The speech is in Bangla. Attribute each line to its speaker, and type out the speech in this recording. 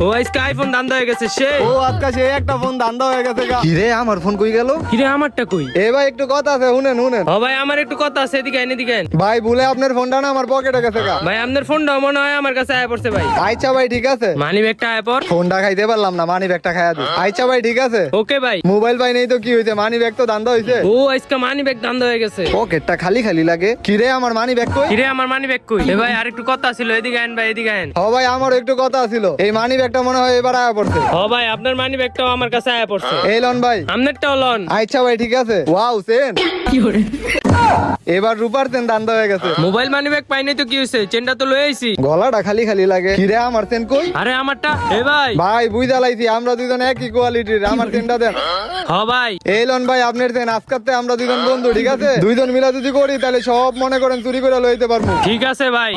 Speaker 1: ও আজকে আইফোন দান্দা হয়ে গেছে সে।
Speaker 2: ও আজকে সে একটা ফোন দান্দা হয়ে গেছে গা।
Speaker 3: কি রে আমার ফোন কই গেল?
Speaker 1: কিরে আমারটা কই?
Speaker 2: এ ভাই একটু কথা আছে, শুনেন শুনেন।
Speaker 1: ও ভাই আমার একটু কথা আছে, এদিকে আইন এদিকে আইন।
Speaker 2: ভাই ভুলে আপনার ফোনটা না আমার পকেটে গেছে গা।
Speaker 1: ভাই আপনার ফোনটা মনে হয় আমার কাছে আয়া পড়ছে ভাই।
Speaker 2: আচ্ছা ভাই ঠিক আছে।
Speaker 1: মানি ব্যাগটা আয়া পড়।
Speaker 2: ফোনটা খাইতে পারলাম না, মানি ব্যাগটা খাইয়া দিই। আচ্ছা ভাই ঠিক আছে।
Speaker 1: ওকে ভাই।
Speaker 2: মোবাইল ভাই নেই তো কি হইছে, মানি ব্যাগ তো দান্দা হইছে।
Speaker 1: ও আজকে মানি ব্যাগ দান্দা হয়ে গেছে।
Speaker 2: পকেটটা খালি খালি লাগে। কি রে আমার মানি ব্যাগ কই?
Speaker 1: কিরে আমার মানি ব্যাগ কই? এ ভাই আর একটু কথা ছিল, এদিকে আইন ভাই এদিকে আইন।
Speaker 2: হ ভাই আমার একটু কথা ছিল, এই মানি ব্যাগটা মনে হয় এবার আয়া পড়ছে।
Speaker 1: ও ভাই আপনার মানি ব্যাগটাও আমার কাছে আয়া পড়ছে।
Speaker 2: এই লন ভাই।
Speaker 1: আপনারটাও লন।
Speaker 2: আচ্ছা ভাই ঠিক আছে। ওয়াও সেন। এবার রূপার চেন দান্দা হয়ে গেছে।
Speaker 1: মোবাইল মানি ব্যাগ পাইনি তো কি হইছে, চেনটা তো লয়ে আইছি।
Speaker 2: গলাটা খালি খালি লাগে। কি রে আমার চেন কই?
Speaker 1: আরে আমারটা। এ ভাই।
Speaker 2: ভাই বুঝা লাইছি আমরা দুজন একই কোয়ালিটির, আমার চেনটা দেন।
Speaker 1: হ ভাই।
Speaker 2: এই লন ভাই আপনার চেন, আজকাতে আমরা দুজন বন্ধু ঠিক আছে, দুইজন মিলা যদি করি তাহলে সব মনে করেন চুরি করে লইতে পারবো।
Speaker 1: ঠিক আছে ভাই।